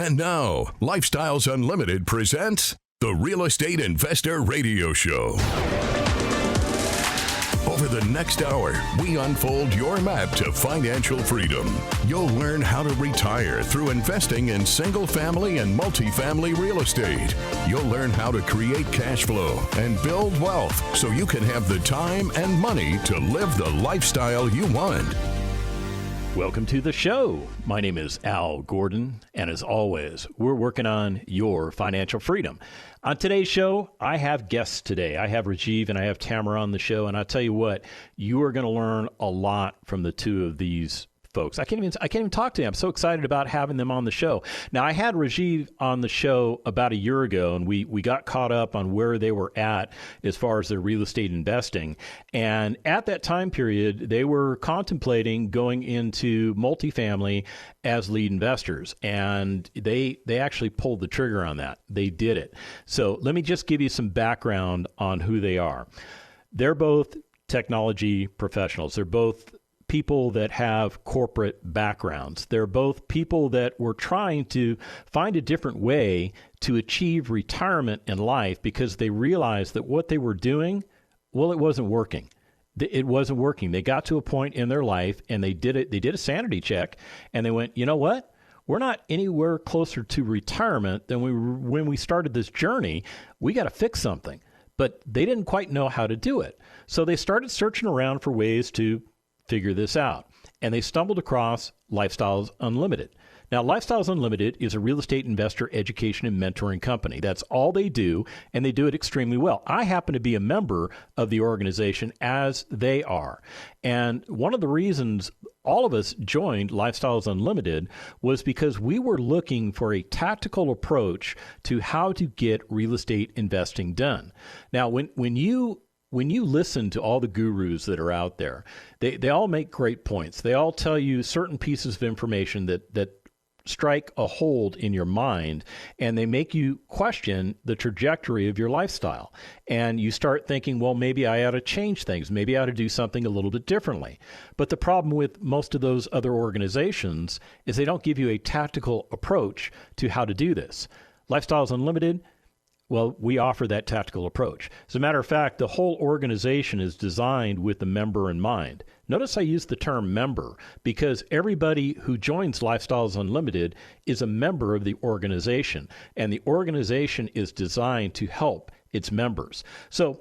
And now, Lifestyles Unlimited presents the Real Estate Investor Radio Show. Over the next hour, we unfold your map to financial freedom. You'll learn how to retire through investing in single-family and multifamily real estate. You'll learn how to create cash flow and build wealth so you can have the time and money to live the lifestyle you want. Welcome to the show. My name is Al Gordon, and as always, we're working on your financial freedom. On today's show, I have guests today. I have Rajeev and I have Tamara on the show, and I'll tell you what, you are going to learn a lot from the two of these folks. I can't even talk to them. I'm so excited about having them on the show. Now, I had Rajeev on the show about a year ago, and we got caught up on where they were at as far as their real estate investing. And at that time period, they were contemplating going into multifamily as lead investors, and they actually pulled the trigger on that. They did it. So let me just give you some background on who they are. They're both technology professionals. They're both people that have corporate backgrounds. They're both people that were trying to find a different way to achieve retirement in life because they realized that what they were doing, well, it wasn't working. It wasn't working. They got to a point in their life and they did it. They did a sanity check and they went, you know what? We're not anywhere closer to retirement than when we started this journey. We got to fix something. But they didn't quite know how to do it. So they started searching around for ways to figure this out. And they stumbled across Lifestyles Unlimited. Now, Lifestyles Unlimited is a real estate investor education and mentoring company. That's all they do, and they do it extremely well. I happen to be a member of the organization, as they are. And one of the reasons all of us joined Lifestyles Unlimited was because we were looking for a tactical approach to how to get real estate investing done. Now, when you listen to all the gurus that are out there, they all make great points. They all tell you certain pieces of information that strike a hold in your mind, and they make you question the trajectory of your lifestyle. And you start thinking, well, maybe I ought to change things. Maybe I ought to do something a little bit differently. But the problem with most of those other organizations is they don't give you a tactical approach to how to do this. Lifestyles Unlimited, well, we offer that tactical approach. As a matter of fact, the whole organization is designed with the member in mind. Notice I use the term member because everybody who joins Lifestyles Unlimited is a member of the organization, and the organization is designed to help its members. So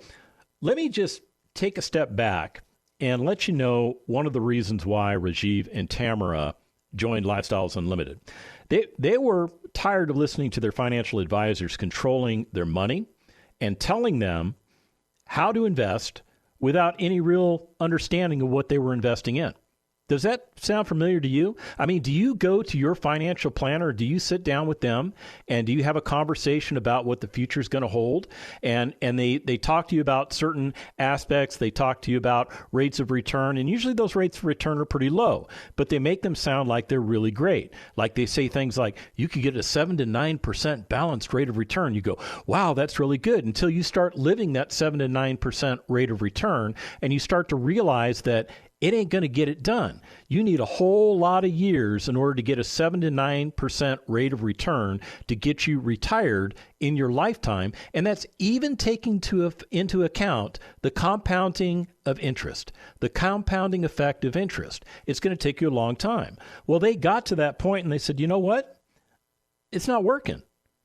let me just take a step back and let you know one of the reasons why Rajeev and Tamara joined Lifestyles Unlimited. They were tired of listening to their financial advisors controlling their money and telling them how to invest without any real understanding of what they were investing in. Does that sound familiar to you? I mean, do you go to your financial planner? Do you sit down with them and do you have a conversation about what the future is going to hold? And they talk to you about certain aspects. They talk to you about rates of return. And usually those rates of return are pretty low, but they make them sound like they're really great. Like they say things like, you could get a 7 to 9% balanced rate of return. You go, wow, that's really good, until you start living that 7 to 9% rate of return and you start to realize that it ain't going to get it done. You need a whole lot of years in order to get a 7 to 9% rate of return to get you retired in your lifetime. And that's even taking into account the compounding of interest, the compounding effect of interest. It's going to take you a long time. Well, they got to that point and they said, you know what? It's not working.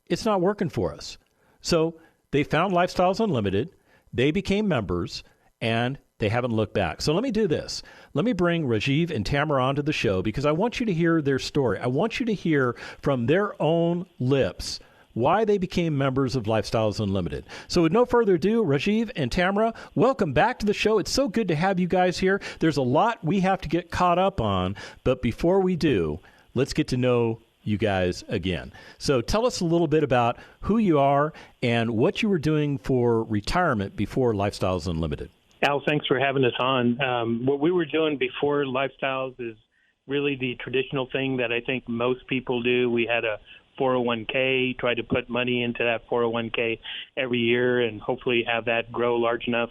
It's not working for us. So they found Lifestyles Unlimited. They became members, and they haven't looked back. So let me do this. Let me bring Rajeev and Tamara onto the show because I want you to hear their story. I want you to hear from their own lips why they became members of Lifestyles Unlimited. So with no further ado, Rajeev and Tamara, welcome back to the show. It's so good to have you guys here. There's a lot we have to get caught up on, but before we do, let's get to know you guys again. So tell us a little bit about who you are and what you were doing for retirement before Lifestyles Unlimited. Al, thanks for having us on. What we were doing before Lifestyles is really the traditional thing that I think most people do. We had a 401k, try to put money into that 401k every year and hopefully have that grow large enough.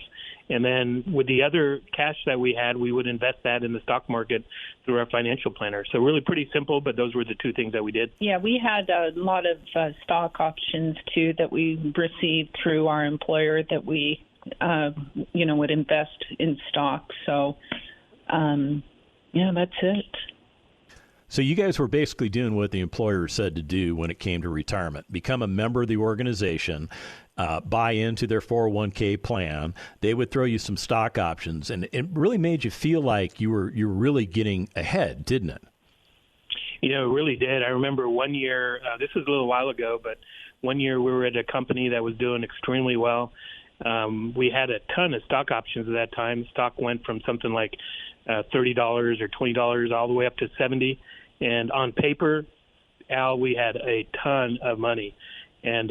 And then with the other cash that we had, we would invest that in the stock market through our financial planner. So really pretty simple, but those were the two things that we did. Yeah, we had a lot of stock options, too, that we received through our employer that we, would invest in stocks. So, that's it. So you guys were basically doing what the employer said to do when it came to retirement. Become a member of the organization, buy into their 401k plan. They would throw you some stock options, and it really made you feel like you were really getting ahead, didn't it? It really did. I remember one year, this was a little while ago, but one year we were at a company that was doing extremely well. We had a ton of stock options at that time. Stock went from something like $30 or $20 all the way up to $70. And on paper, Al, we had a ton of money. And,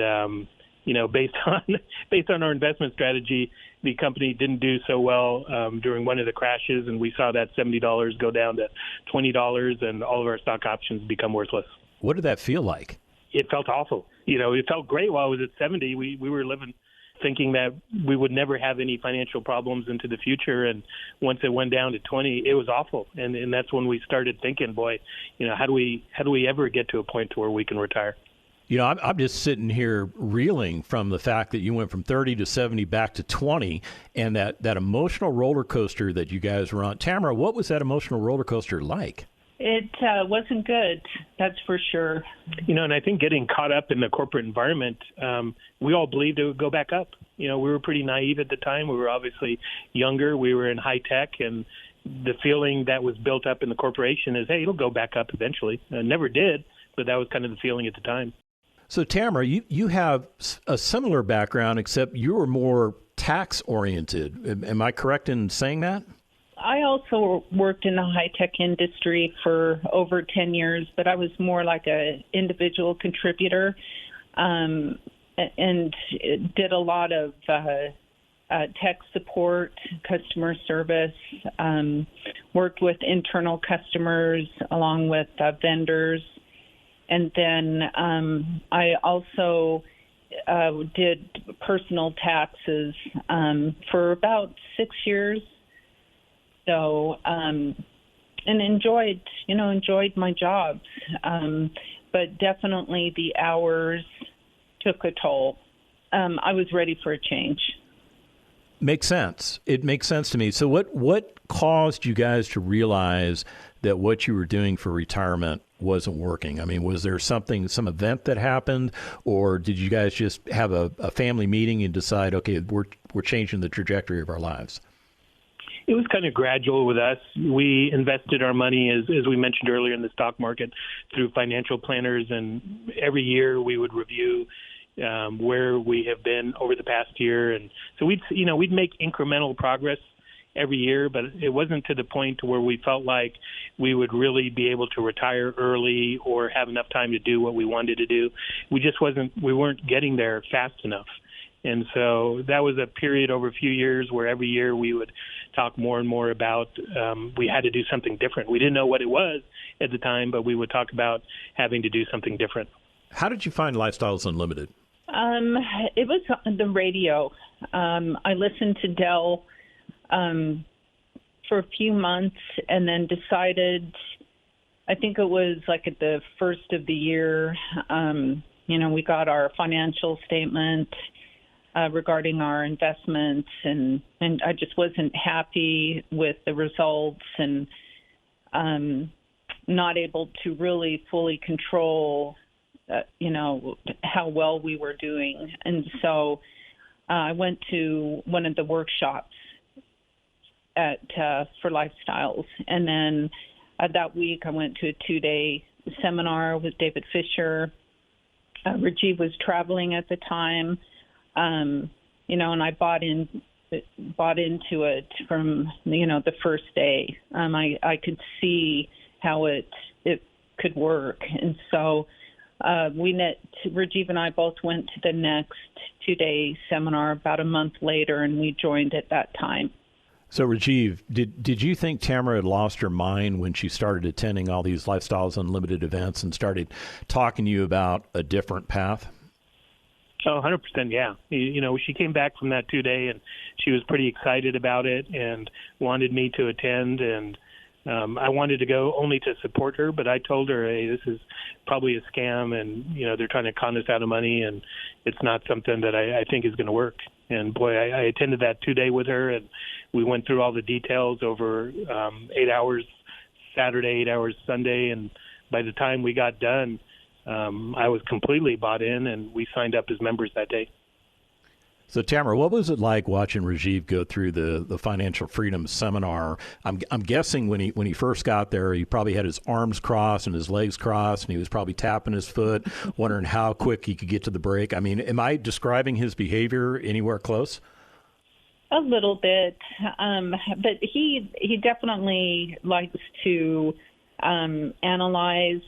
based on our investment strategy, the company didn't do so well during one of the crashes, and we saw that $70 go down to $20, and all of our stock options become worthless. What did that feel like? It felt awful. It felt great while I was at 70. We were living thinking that we would never have any financial problems into the future. And once it went down to 20, it was awful. And that's when we started thinking, boy, how do we ever get to a point to where we can retire? I'm just sitting here reeling from the fact that you went from 30 to 70 back to 20, and that emotional roller coaster that you guys were on. Tamara, what was that emotional roller coaster like? It wasn't good, that's for sure. And I think getting caught up in the corporate environment, we all believed it would go back up. We were pretty naive at the time. We were obviously younger. We were in high tech, and the feeling that was built up in the corporation is, hey, it'll go back up eventually. Never did, but that was kind of the feeling at the time. So, Tamara, you have a similar background, except you were more tax-oriented. Am I correct in saying that? I also worked in the high-tech industry for over 10 years, but I was more like an individual contributor and did a lot of tech support, customer service, worked with internal customers along with vendors. And then I also did personal taxes for about 6 years. So, and enjoyed my jobs, but definitely the hours took a toll. I was ready for a change. Makes sense. It makes sense to me. So what caused you guys to realize that what you were doing for retirement wasn't working? I mean, was there some event that happened, or did you guys just have a family meeting and decide, okay, we're changing the trajectory of our lives? It was kind of gradual with us. We invested our money, as we mentioned earlier, in the stock market through financial planners, and every year we would review where we have been over the past year. And so we'd make incremental progress every year, but it wasn't to the point where we felt like we would really be able to retire early or have enough time to do what we wanted to do. We weren't getting there fast enough. And so that was a period over a few years where every year we would talk more and more about we had to do something different. We didn't know what it was at the time, but we would talk about having to do something different. How did you find Lifestyles Unlimited? It was on the radio. I listened to Dell for a few months and then decided, I think it was like at the first of the year, we got our financial statement regarding our investments, and I just wasn't happy with the results and not able to really fully control, how well we were doing. And so I went to one of the workshops for Lifestyles, and then that week I went to a 2-day seminar with David Fisher. Rajeev was traveling at the time. And I bought into it from, the first day. I could see how it could work. And so Rajeev and I both went to the next 2-day seminar about a month later, and we joined at that time. So, Rajeev, did you think Tamara had lost her mind when she started attending all these Lifestyles Unlimited events and started talking to you about a different path? Oh, 100%, yeah. She came back from that 2-day, and she was pretty excited about it and wanted me to attend. And I wanted to go only to support her, but I told her, hey, this is probably a scam, and, they're trying to con us out of money, and it's not something that I think is going to work. And, boy, I attended that 2-day with her, and we went through all the details over 8 hours Saturday, 8 hours Sunday, and by the time we got done, I was completely bought in, and we signed up as members that day. So, Tamara, what was it like watching Rajeev go through the Financial Freedom Seminar? I'm guessing when he first got there, he probably had his arms crossed and his legs crossed, and he was probably tapping his foot, wondering how quick he could get to the break. I mean, am I describing his behavior anywhere close? A little bit, but he definitely likes to analyze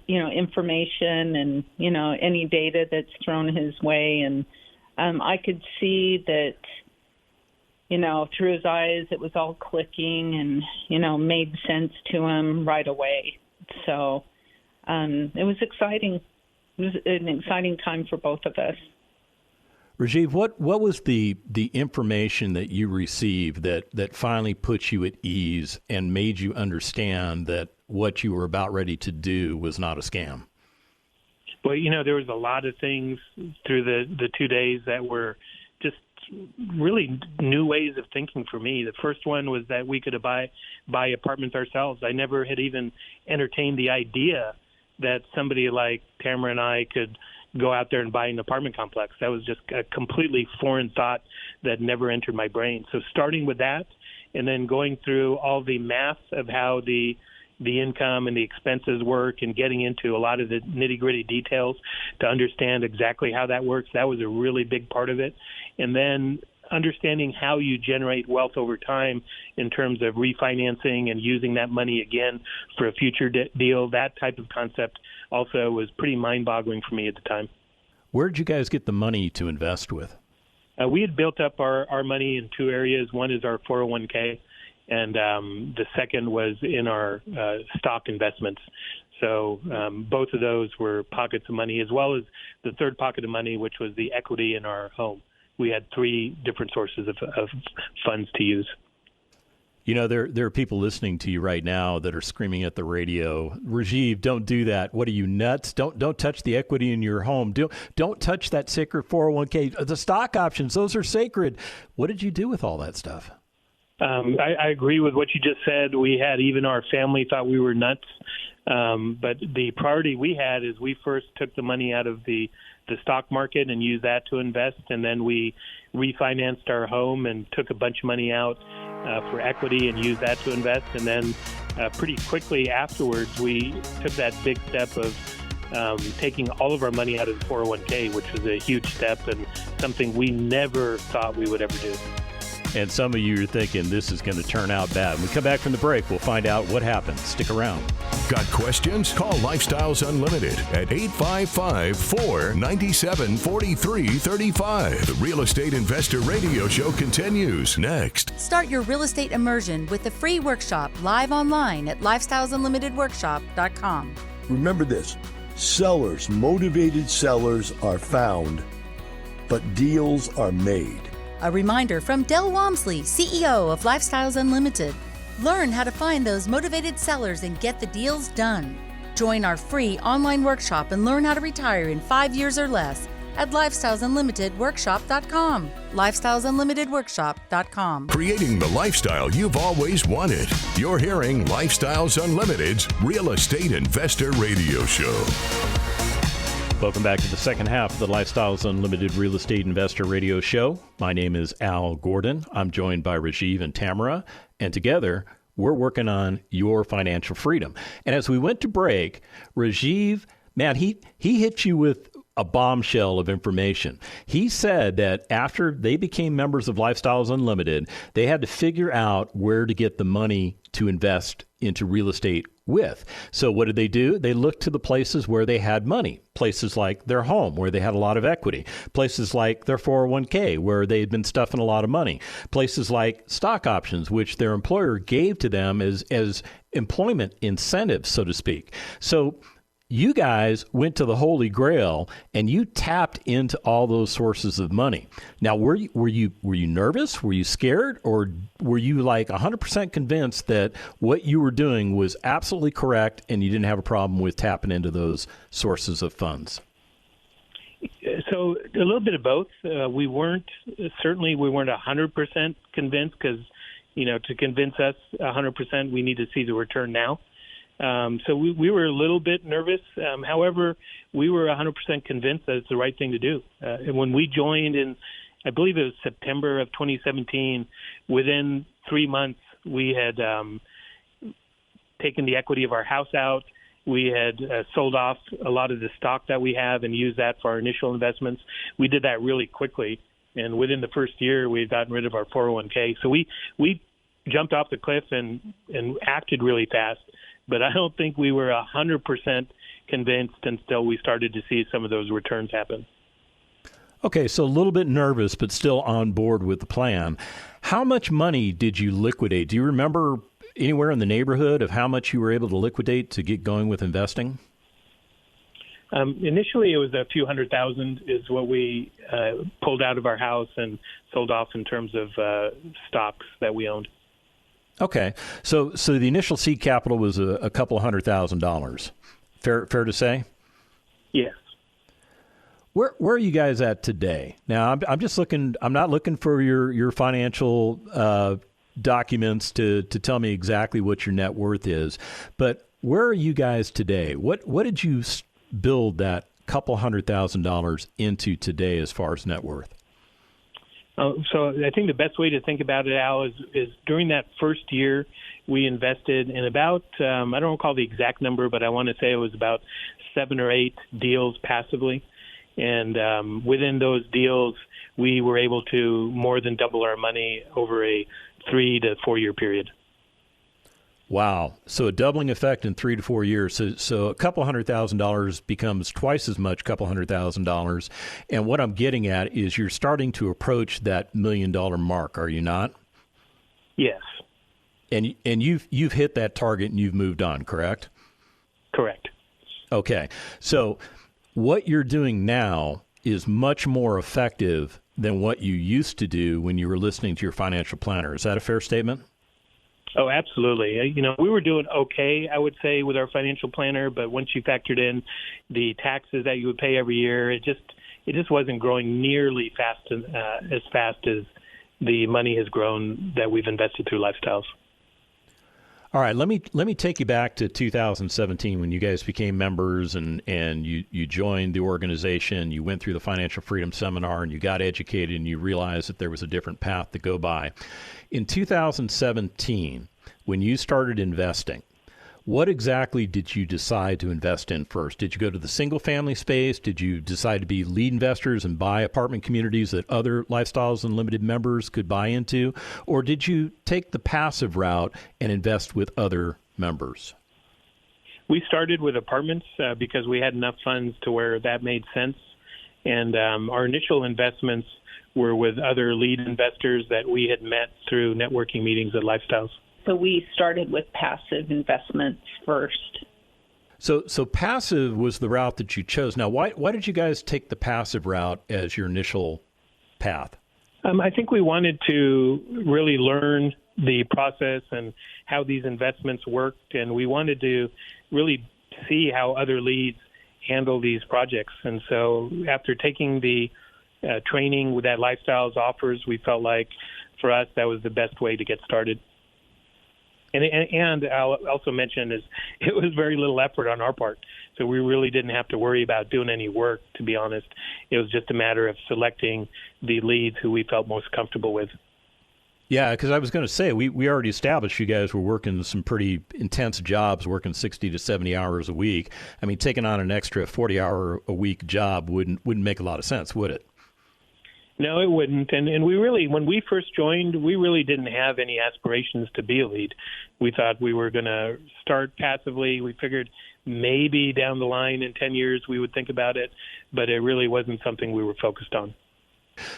information and any data that's thrown his way, and I could see that through his eyes it was all clicking and made sense to him right away. So it was exciting. It was an exciting time for both of us. Rajeev, what was the information that you received that finally put you at ease and made you understand that what you were about ready to do was not a scam? Well, there was a lot of things through the 2 days that were just really new ways of thinking for me. The first one was that we could buy apartments ourselves. I never had even entertained the idea that somebody like Tamara and I could go out there and buy an apartment complex. That was just a completely foreign thought that never entered my brain. So starting with that and then going through all the math of how the income and the expenses work and getting into a lot of the nitty-gritty details to understand exactly how that works, that was a really big part of it. And then understanding how you generate wealth over time in terms of refinancing and using that money again for a future deal, that type of concept also was pretty mind-boggling for me at the time. Where did you guys get the money to invest with? We had built up our money in two areas. One is our 401k, and the second was in our stock investments. So both of those were pockets of money, as well as the third pocket of money, which was the equity in our home. We had three different sources of funds to use. There are people listening to you right now that are screaming at the radio, Rajeev, don't do that. What are you, nuts? Don't touch the equity in your home. Don't touch that sacred 401k. The stock options, those are sacred. What did you do with all that stuff? I agree with what you just said. We had, even our family thought we were nuts. But the priority we had is we first took the money out of the stock market and used that to invest, and then we refinanced our home and took a bunch of money out for equity and used that to invest. And then pretty quickly afterwards, we took that big step of taking all of our money out of the 401k, which was a huge step and something we never thought we would ever do. And some of you are thinking this is going to turn out bad. When we come back from the break, we'll find out what happened. Stick around. Got questions? Call Lifestyles Unlimited at 855-497-4335. The Real Estate Investor Radio Show continues next. Start your real estate immersion with the free workshop live online at lifestylesunlimitedworkshop.com. Remember this, motivated sellers are found, but deals are made. A reminder from Del Walmsley, CEO of Lifestyles Unlimited. Learn how to find those motivated sellers and get the deals done. Join our free online workshop and learn how to retire in 5 years or less at lifestylesunlimitedworkshop.com. lifestylesunlimitedworkshop.com. Creating the lifestyle you've always wanted. You're hearing Lifestyles Unlimited's Real Estate Investor Radio Show. Welcome back to the second half of the Lifestyles Unlimited Real Estate Investor Radio Show. My name is Al Gordon. I'm joined by Rajeev and Tamara, and together we're working on your financial freedom. And as we went to break, Rajeev, man, he hit you with a bombshell of information. He said that after they became members of Lifestyles Unlimited, they had to figure out where to get the money to invest into real estate with. So what did they do? They looked to the places where they had money, places like their home where they had a lot of equity, places like their 401k where they had been stuffing a lot of money, places like stock options, which their employer gave to them as employment incentives, so to speak. So you guys went to the Holy Grail and you tapped into all those sources of money. Now, were you nervous? Were you scared? Or were you like 100% convinced that what you were doing was absolutely correct and you didn't have a problem with tapping into those sources of funds? So a little bit of both. We weren't 100% convinced because, to convince us 100%, we need to see the return now. So we were a little bit nervous. However, we were 100% convinced that it's the right thing to do. And when we joined in, I believe it was September of 2017, within 3 months, we had taken the equity of our house out. We had sold off a lot of the stock that we have and used that for our initial investments. We did that really quickly. And within the first year, we had gotten rid of our 401k. So we jumped off the cliff and acted really fast. But I don't think we were 100% convinced until we started to see some of those returns happen. Okay, so a little bit nervous, but still on board with the plan. How much money did you liquidate? Do you remember anywhere in the neighborhood of how much you were able to liquidate to get going with investing? Initially, it was a few $100,000 is what we pulled out of our house and sold off in terms of stocks that we owned. Okay, so the initial seed capital was a couple $100,000. Fair to say? Yes. Where are you guys at today? Now, I'm just looking. I'm not looking for your financial documents to tell me exactly what your net worth is, but where are you guys today? What did you build that couple $100,000 into today as far as net worth? So I think the best way to think about it, Al, is during that first year, we invested in about, I don't recall the exact number, but I want to say it was about 7 or 8 deals passively. And within those deals, we were able to more than double our money over a 3 to 4 year period. Wow. So a doubling effect in 3 to 4 years. So a couple $100,000 becomes twice as much, couple $100,000. And what I'm getting at is you're starting to approach that $1 million mark, are you not? Yes. And you've hit that target and you've moved on, correct? Correct. Okay. So what you're doing now is much more effective than what you used to do when you were listening to your financial planner. Is that a fair statement? Oh, absolutely. We were doing okay, I would say, with our financial planner, but once you factored in the taxes that you would pay every year, it just wasn't growing nearly as fast as the money has grown that we've invested through Lifestyles. All right, let me take you back to 2017 when you guys became members and you joined the organization. You went through the Financial Freedom Seminar and you got educated and you realized that there was a different path to go by. In 2017, when you started investing, what exactly did you decide to invest in first? Did you go to the single-family space? Did you decide to be lead investors and buy apartment communities that other Lifestyles Unlimited members could buy into? Or did you take the passive route and invest with other members? We started with apartments because we had enough funds to where that made sense. And our initial investments were with other lead investors that we had met through networking meetings at Lifestyles. So we started with passive investments first. So passive was the route that you chose. Now, why did you guys take the passive route as your initial path? I think we wanted to really learn the process and how these investments worked, and we wanted to really see how other leads handle these projects. And so after taking the training that Lifestyles offers, we felt like for us that was the best way to get started. And I'll also mention is it was very little effort on our part. So we really didn't have to worry about doing any work, to be honest. It was just a matter of selecting the leads who we felt most comfortable with. Yeah, because I was going to say, we already established you guys were working some pretty intense jobs, working 60 to 70 hours a week. I mean, taking on an extra 40-hour-a-week job wouldn't make a lot of sense, would it? No, it wouldn't. And we really, when we first joined, we really didn't have any aspirations to be a lead. We thought we were going to start passively. We figured maybe down the line in 10 years we would think about it, but it really wasn't something we were focused on.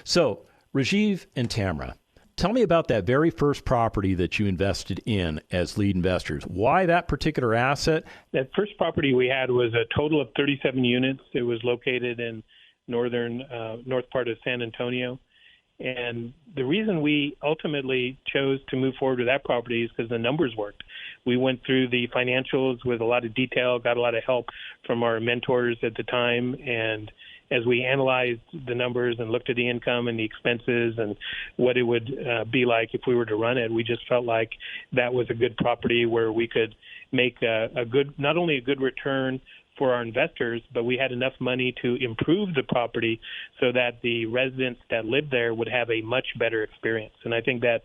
So, Rajeev and Tamara, tell me about that very first property that you invested in as lead investors. Why that particular asset? That first property we had was a total of 37 units. It was located in north part of San Antonio. And the reason we ultimately chose to move forward with that property is because the numbers worked. We went through the financials with a lot of detail, got a lot of help from our mentors at the time. And as we analyzed the numbers and looked at the income and the expenses and what it would be like if we were to run it, we just felt like that was a good property where we could make a good, not only a good return for our investors, but we had enough money to improve the property so that the residents that lived there would have a much better experience. And I think that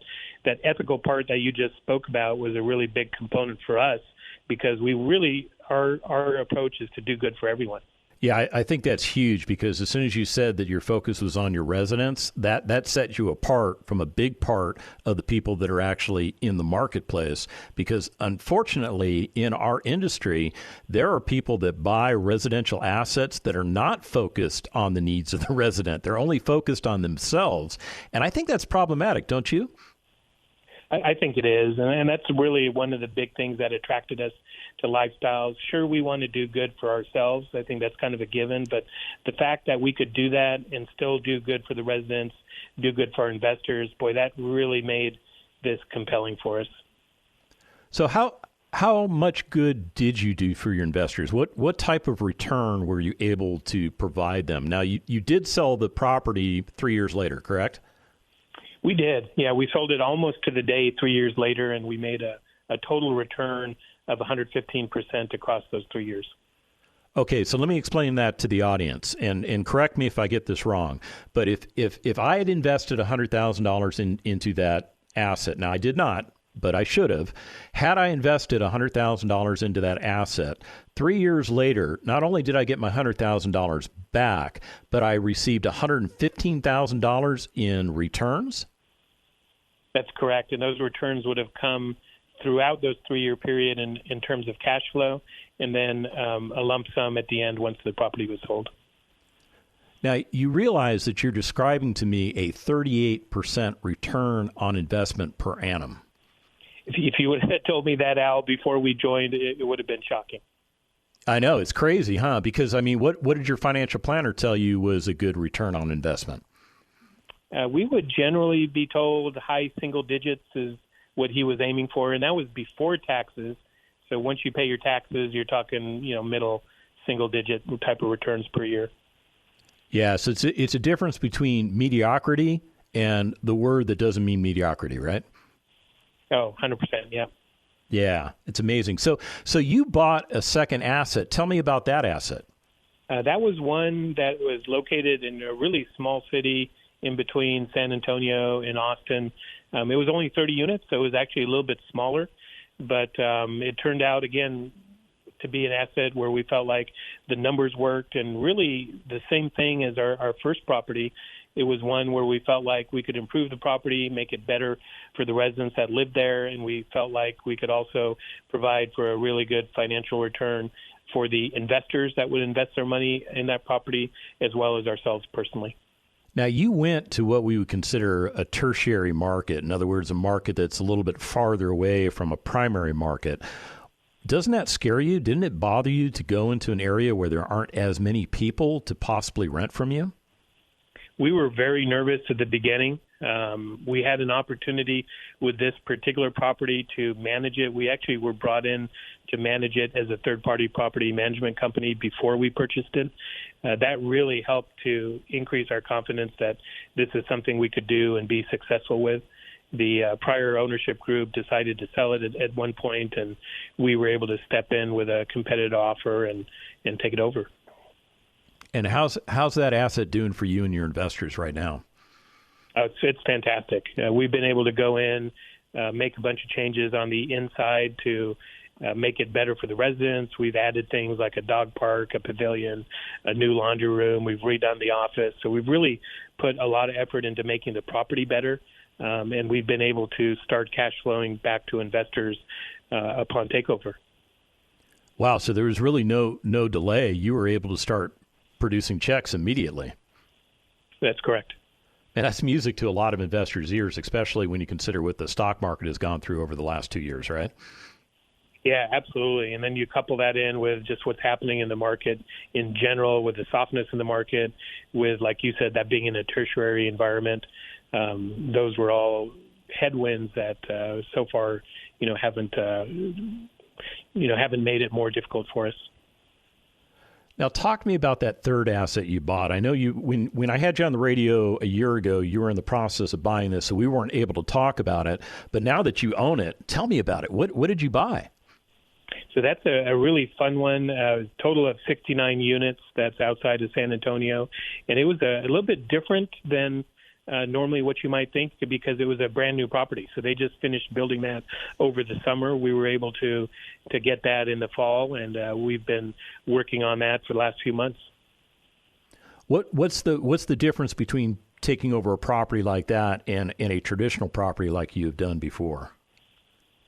ethical part that you just spoke about was a really big component for us, because we really, our approach is to do good for everyone. Yeah, I think that's huge, because as soon as you said that your focus was on your residents, that set you apart from a big part of the people that are actually in the marketplace. Because unfortunately, in our industry, there are people that buy residential assets that are not focused on the needs of the resident. They're only focused on themselves. And I think that's problematic, don't you? I think it is, and that's really one of the big things that attracted us to Lifestyles. Sure, we want to do good for ourselves. I think that's kind of a given, but the fact that we could do that and still do good for the residents, do good for our investors, boy, that really made this compelling for us. So how much good did you do for your investors? What type of return were you able to provide them? Now, you did sell the property 3 years later, correct? We did. Yeah, we sold it almost to the day 3 years later, and we made a total return of 115% across those 3 years. Okay, so let me explain that to the audience, and correct me if I get this wrong. But if I had invested $100,000 into that asset, now I did not, but I should have. Had I invested $100,000 into that asset, 3 years later, not only did I get my $100,000 back, but I received $115,000 in returns? That's correct, and those returns would have come throughout those 3-year period in terms of cash flow, and then a lump sum at the end once the property was sold. Now, you realize that you're describing to me a 38% return on investment per annum. If you would have told me that, Al, before we joined, it would have been shocking. I know, it's crazy, huh? Because, I mean, what did your financial planner tell you was a good return on investment? We would generally be told high single digits is what he was aiming for, and that was before taxes. So once you pay your taxes, you're talking, middle single digit type of returns per year. Yeah, so it's a difference between mediocrity and the word that doesn't mean mediocrity, right? Oh, 100%, yeah. Yeah, it's amazing. So you bought a second asset. Tell me about that asset. That was one that was located in a really small city in between San Antonio and Austin. It was only 30 units, so it was actually a little bit smaller. But it turned out, again, to be an asset where we felt like the numbers worked, and really the same thing as our first property. It was one where we felt like we could improve the property, make it better for the residents that lived there, and we felt like we could also provide for a really good financial return for the investors that would invest their money in that property, as well as ourselves personally. Now, you went to what we would consider a tertiary market, in other words, a market that's a little bit farther away from a primary market. Doesn't that scare you? Didn't it bother you to go into an area where there aren't as many people to possibly rent from you? We were very nervous at the beginning. We had an opportunity with this particular property to manage it. We actually were brought in to manage it as a third-party property management company before we purchased it. That really helped to increase our confidence that this is something we could do and be successful with. The prior ownership group decided to sell it at one point, and we were able to step in with a competitive offer and take it over. And how's that asset doing for you and your investors right now? It's fantastic. We've been able to go in, make a bunch of changes on the inside to make it better for the residents. We've added things like a dog park, a pavilion, a new laundry room. We've redone the office. So we've really put a lot of effort into making the property better. And we've been able to start cash flowing back to investors upon takeover. Wow. So there was really no delay. You were able to start producing checks immediately. That's correct. And that's music to a lot of investors' ears, especially when you consider what the stock market has gone through over the last 2 years, right? Yeah, absolutely. And then you couple that in with just what's happening in the market in general, with the softness in the market, with, like you said, that being in a tertiary environment. Those were all headwinds that so far, haven't made it more difficult for us. Now, talk to me about that third asset you bought. I know when I had you on the radio a year ago, you were in the process of buying this, so we weren't able to talk about it. But now that you own it, tell me about it. What did you buy? So that's a really fun one. Total of 69 units. That's outside of San Antonio, and it was a little bit different than normally what you might think, because it was a brand new property. So they just finished building that over the summer. We were able to get that in the fall, and we've been working on that for the last few months. What's the difference between taking over a property like that and a traditional property like you've done before?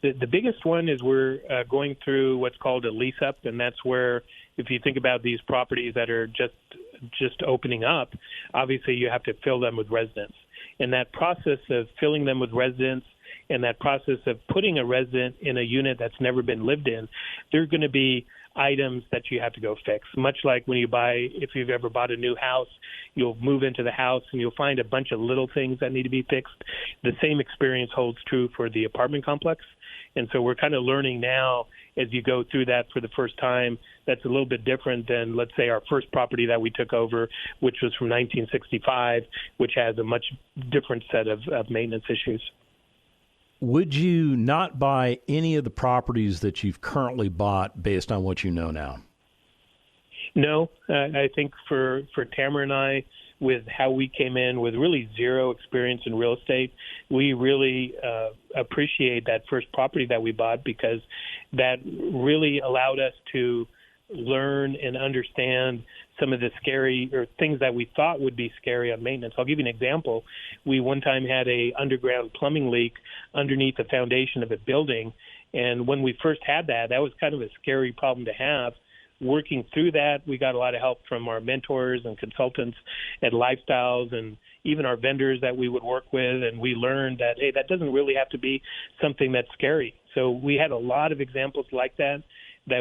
The biggest one is we're going through what's called a lease up, and that's where, if you think about these properties that are just opening up, obviously you have to fill them with residents. And that process of filling them with residents and that process of putting a resident in a unit that's never been lived in, there are going to be items that you have to go fix. Much like when if you've ever bought a new house, you'll move into the house and you'll find a bunch of little things that need to be fixed. The same experience holds true for the apartment complex. And so we're kind of learning now, as you go through that for the first time, that's a little bit different than, let's say, our first property that we took over, which was from 1965, which has a much different set of maintenance issues. Would you not buy any of the properties that you've currently bought based on what you know now? No, I think for Tamara and I, with how we came in with really zero experience in real estate, we really appreciate that first property that we bought, because that really allowed us to learn and understand some of the scary or things that we thought would be scary on maintenance. I'll give you an example. We one time had a underground plumbing leak underneath the foundation of a building, and when we first had that was kind of a scary problem to have. Working through that, we got a lot of help from our mentors and consultants at Lifestyles and even our vendors that we would work with, and we learned that, hey, that doesn't really have to be something that's scary. So we had a lot of examples like that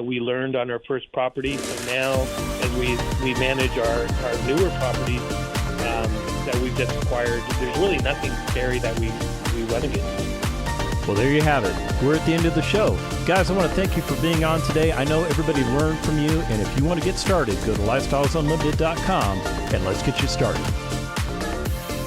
we learned on our first property. So now, as we manage our newer properties that we've just acquired, there's really nothing scary that we run against. Well, there you have it. We're at the end of the show. Guys, I want to thank you for being on today. I know everybody learned from you, and if you want to get started, go to lifestylesunlimited.com and let's get you started.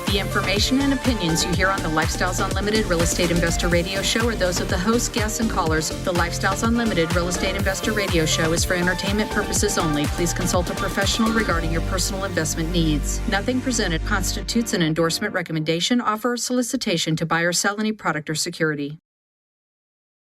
The information and opinions you hear on the Lifestyles Unlimited Real Estate Investor Radio Show are those of the hosts, guests, and callers. The Lifestyles Unlimited Real Estate Investor Radio Show is for entertainment purposes only. Please consult a professional regarding your personal investment needs. Nothing presented constitutes an endorsement, recommendation, offer, or solicitation to buy or sell any product or security.